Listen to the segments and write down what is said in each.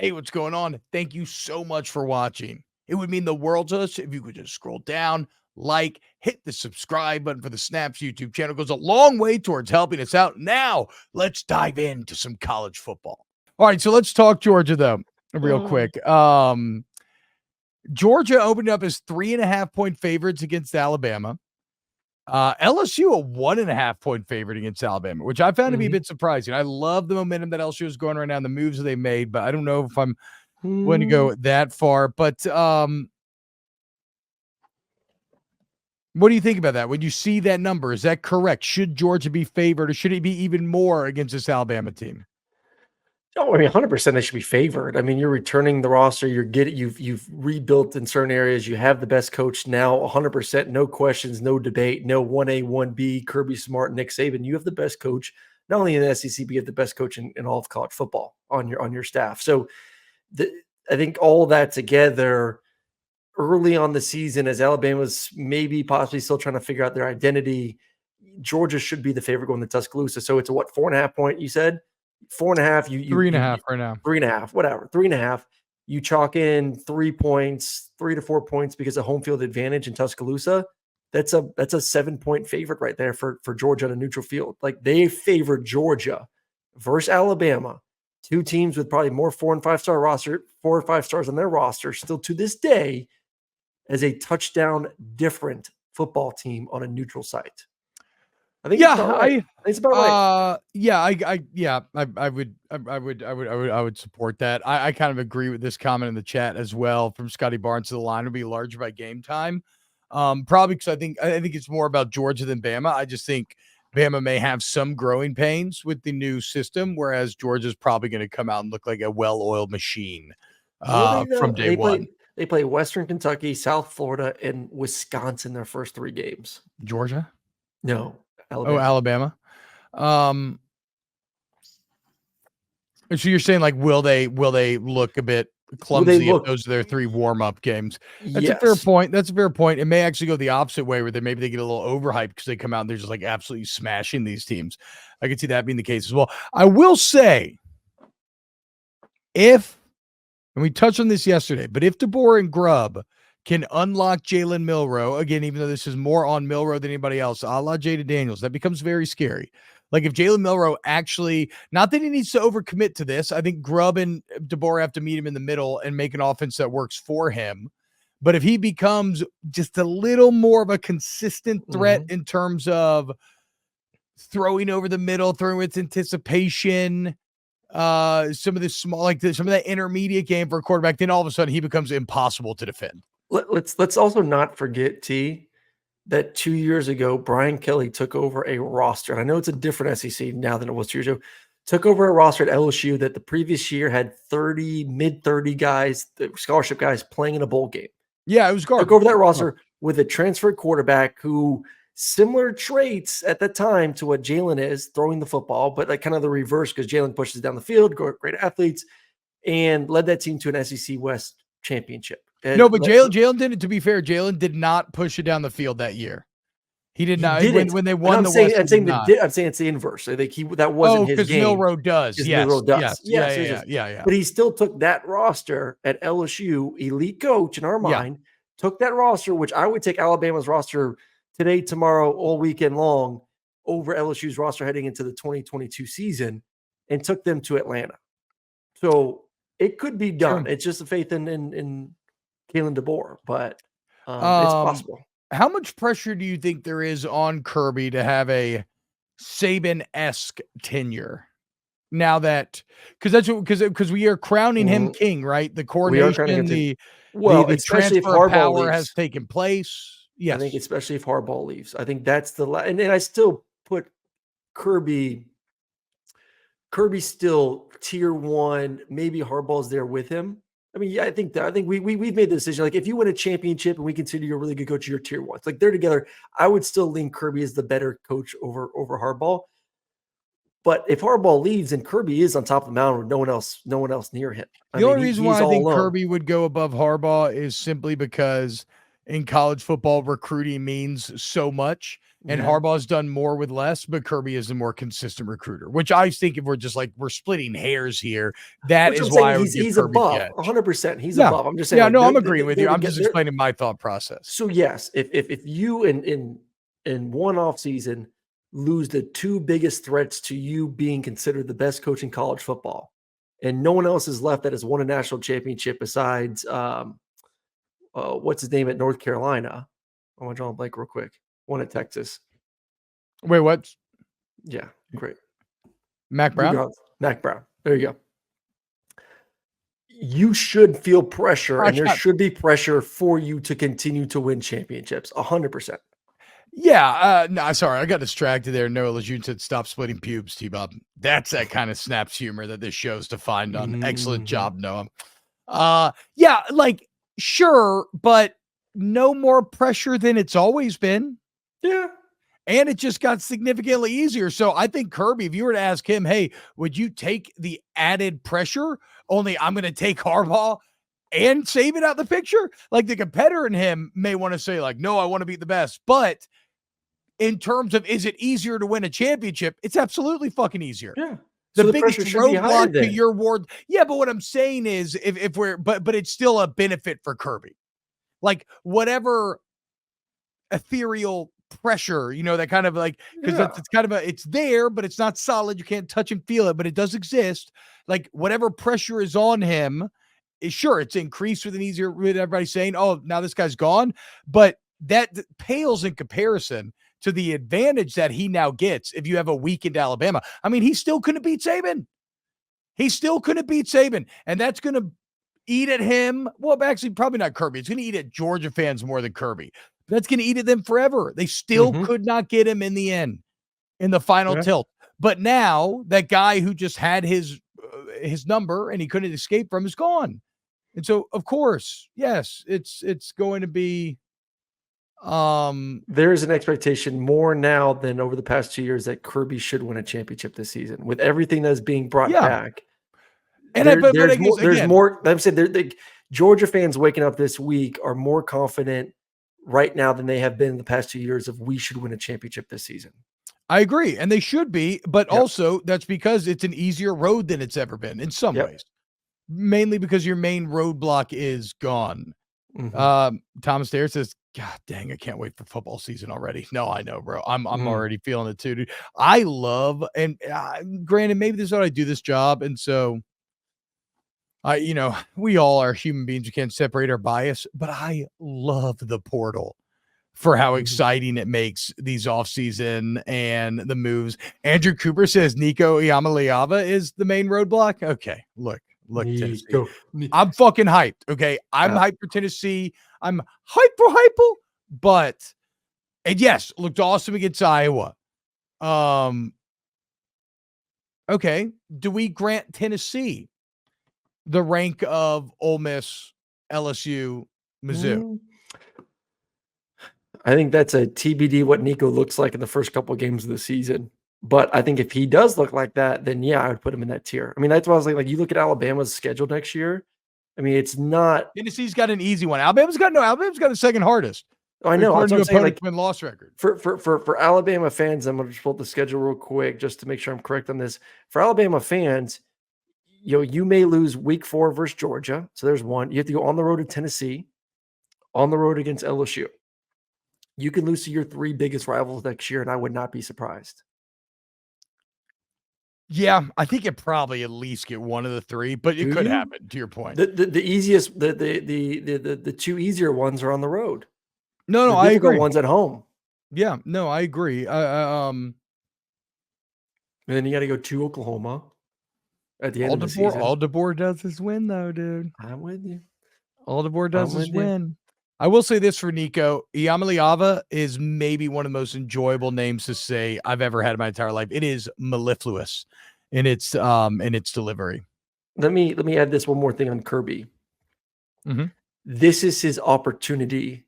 Hey, what's going on? Thank you so much for watching. It would mean the world to us if you could just scroll down, like, hit the subscribe button for the Snaps YouTube channel. It goes a long way towards helping us out. Now, let's dive into some college football. All right, so let's talk Georgia, though, real quick. Georgia opened up as 3.5-point favorites against Alabama. LSU a 1.5-point favorite against Alabama, which I found to be a bit surprising. I love the momentum that LSU is going right now and the moves that they made, but I don't know if I'm going to go that far. But what do you think about that? When you see that number, is that correct? Should Georgia be favored, or should it be even more against this Alabama team? Oh, I mean, 100% they should be favored. I mean, you're returning the roster. You've rebuilt in certain areas. You have the best coach now, 100%, no questions, no debate, no 1A, 1B, Kirby Smart, Nick Saban. You have the best coach, not only in the SEC, but you have the best coach in all of college football on your staff. So I think all that together early on the season, as Alabama's maybe possibly still trying to figure out their identity, Georgia should be the favorite going to Tuscaloosa. So it's a 4.5 point, you said? 4.5, 3.5 right now. 3.5, whatever. 3.5. You chalk in 3 points, 3 to 4 points because of home field advantage in Tuscaloosa. That's a 7-point favorite right there for Georgia on a neutral field. Like, they favored Georgia versus Alabama, two teams with probably more 4 and 5 star roster, 4 or 5 stars on their roster, still to this day, as a touchdown different football team on a neutral site. I think it's about right. It's about right. I would support that. I kind of agree with this comment in the chat as well from Scotty Barnes. The line will be larger by game time. Probably because I think it's more about Georgia than Bama. I just think Bama may have some growing pains with the new system, whereas Georgia's probably going to come out and look like a well-oiled machine from day one. They play Western Kentucky, South Florida, and Wisconsin their first 3 games. Georgia? No. Alabama. So you're saying, like, will they look a bit clumsy if those are their 3 warm-up games? That's a fair point. That's a fair point. It may actually go the opposite way, where maybe they get a little overhyped because they come out and they're just like absolutely smashing these teams. I could see that being the case as well. I will say, and we touched on this yesterday, but if DeBoer and Grubb can unlock Jalen Milroe, again, even though this is more on Milroe than anybody else, a la Jada Daniels, that becomes very scary. Like, if Jalen Milroe actually, not that he needs to overcommit to this, I think Grubb and DeBoer have to meet him in the middle and make an offense that works for him. But if he becomes just a little more of a consistent threat in terms of throwing over the middle, throwing with anticipation, some of this small, like some of that intermediate game for a quarterback, then all of a sudden he becomes impossible to defend. Let's also not forget, that 2 years ago, Brian Kelly took over a roster. And I know it's a different SEC now than it was 2 years ago. Took over a roster at LSU that the previous year had mid-30 guys, the scholarship guys, playing in a bowl game. Yeah, it was garbage. Took over that roster with a transfer quarterback who, similar traits at the time to what Jalen is, throwing the football, but like kind of the reverse, because Jalen pushes down the field, great athletes, and led that team to an SEC West championship. No, but Jalen didn't. To be fair, Jalen did not push it down the field that year. He did not. When they won the West, I'm saying it's the inverse. I think that wasn't his game. Milroe does. Yes. Milroe does. Yeah. But he still took that roster at LSU, elite coach in our mind, took that roster, which I would take Alabama's roster today, tomorrow, all weekend long, over LSU's roster heading into the 2022 season, and took them to Atlanta. So it could be done. It's just a faith in Kalen DeBoer, but it's possible. How much pressure do you think there is on Kirby to have a Saban-esque tenure? Now that, because we are crowning him king, right? The coronation, the transfer of power has taken place. Yes, I think especially if Harbaugh leaves, I think that's and I still put Kirby still tier 1. Maybe Harbaugh's there with him. I mean, yeah, I think we've made the decision. Like, if you win a championship and we consider you a really good coach, you're tier 1. It's like they're together. I would still lean Kirby as the better coach over Harbaugh. But if Harbaugh leaves and Kirby is on top of the mountain with no one else near him. The only reason why I think Kirby would go above Harbaugh is simply because in college football, recruiting means so much. And Harbaugh's done more with less, but Kirby is a more consistent recruiter, which I think if we're splitting hairs here, that is why I would give he's Kirby above the edge. 100%. He's above. I'm just saying. Yeah, no, I'm agreeing with you. I'm just explaining my thought process. So yes, if you in one off season lose the two biggest threats to you being considered the best coach in college football, and no one else is left that has won a national championship besides what's his name at North Carolina? I want to draw a blank real quick. One at Texas. Wait, what? Yeah, great. Mac Brown? Mac Brown. There you go. You should feel pressure, and there should be pressure for you to continue to win championships. 100%. Yeah. No, sorry. I got distracted there. Noah Lejeune said, stop splitting pubes, T-Bob. That's that kind of snaps humor that this show's defined on. Excellent job, Noah. Yeah, like, sure, but no more pressure than it's always been. Yeah. And it just got significantly easier. So I think Kirby, if you were to ask him, hey, would you take the added pressure? Only I'm going to take Harbaugh and Saban out the picture. Like the competitor in him may want to say like, no, I want to beat the best. But in terms of, is it easier to win a championship? It's absolutely fucking easier. Yeah. The biggest roadblock to your ward. Yeah. But what I'm saying is if we're, but it's still a benefit for Kirby. Like whatever ethereal pressure, that kind of like, because it's kind of it's there, but it's not solid. You can't touch and feel it, but it does exist. Like whatever pressure is on him, sure, it's increased with everybody saying, oh, now this guy's gone, but that pales in comparison to the advantage that he now gets if you have a weakened Alabama. I mean, he still couldn't beat Saban. And that's going to eat at him. Well, actually, probably not Kirby. It's going to eat at Georgia fans more than Kirby. That's going to eat at them forever. They still could not get him in the end, in the final tilt. But now that guy who just had his number and he couldn't escape from is gone. And so, of course, yes, it's going to be. There is an expectation more now than over the past 2 years that Kirby should win a championship this season with everything that's being brought back. And there's more. I'm saying Georgia fans waking up this week are more confident right now than they have been in the past 2 years of we should win a championship this season. I agree. And they should be, but also that's because it's an easier road than it's ever been in some ways, mainly because your main roadblock is gone. Thomas Dare says, God dang, I can't wait for football season already. No, I know, bro. I'm already feeling it too, dude. I love, and granted, maybe this is how I do this job. And so we all are human beings. You can't separate our bias, but I love the portal for how exciting it makes these offseason and the moves. Andrew Cooper says Nico Yavao is the main roadblock. Okay, look, Tennessee. I'm fucking hyped. Okay, I'm hyped for Tennessee. I'm hyper, but and yes, looked awesome against Iowa. Okay, do we grant Tennessee the rank of Ole Miss, LSU, Mizzou? I think that's a TBD what Nico looks like in the first couple of games of the season. But I think if he does look like that, then yeah, I would put him in that tier. I mean, that's why I was like you look at Alabama's schedule next year. I mean, it's not. Tennessee's got an easy one. Alabama's got the second hardest. Oh, I know. According to opponent win-loss record. For Alabama fans, I'm going to just pull up the schedule real quick just to make sure I'm correct on this. For Alabama fans, you may lose week 4 versus Georgia. So there's one. You have to go on the road to Tennessee, on the road against LSU. You can lose to your 3 biggest rivals next year, and I would not be surprised. Yeah, I think it probably at least get one of the 3, but it could happen. To your point, the easiest, the 2 easier ones are on the road. No, I agree. Ones at home. Yeah, no, I agree. And then you got to go to Oklahoma at the end of the season. All DeBoer does is win, though, dude. I'm with you. All DeBoer does is win. I will say this for Nico. Yavao is maybe one of the most enjoyable names to say I've ever had in my entire life. It is mellifluous in its delivery. Let me add this one more thing on Kirby. This is his opportunity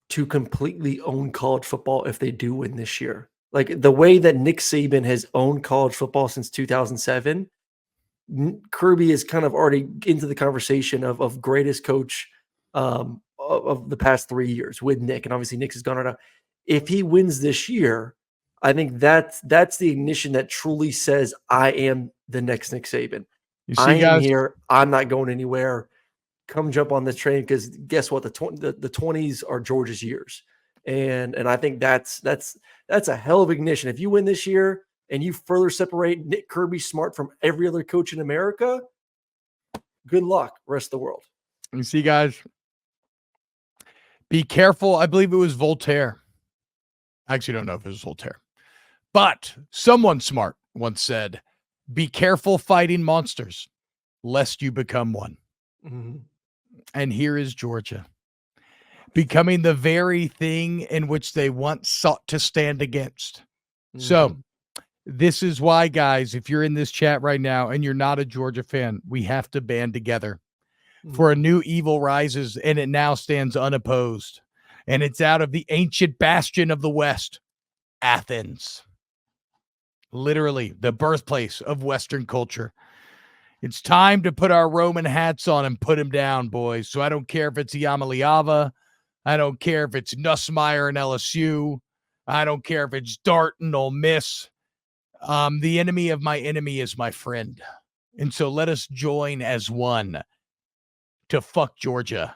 to completely own college football if they do win this year. Like the way that Nick Saban has owned college football since 2007, Kirby is kind of already into the conversation of greatest coach of the past 3 years with Nick. And obviously Nick has gone on. If he wins this year, I think that's the ignition that truly says, I am the next Nick Saban. You see, I am guys, here. I'm not going anywhere. Come jump on this train, because guess what? The 20s are Georgia's years. And I think that's a hell of ignition. If you win this year and you further separate Nick Kirby Smart from every other coach in America, good luck, rest of the world. You see, guys, be careful. I believe it was Voltaire. I actually don't know if it was Voltaire, but someone smart once said, be careful fighting monsters, lest you become one. Mm-hmm. And here is Georgia, becoming the very thing in which they once sought to stand against. Mm-hmm. So this is why, guys, if you're in this chat right now and you're not a Georgia fan, we have to band together. Mm-hmm. For a new evil rises, and it now stands unopposed. And it's out of the ancient bastion of the West, Athens. Literally the birthplace of Western culture. It's time to put our Roman hats on and put them down, boys. So I don't care if it's Yamaliava. I don't care if it's Nussmeier and LSU. I don't care if it's Dart and Ole Miss. The enemy of my enemy is my friend. And so let us join as one to fuck Georgia.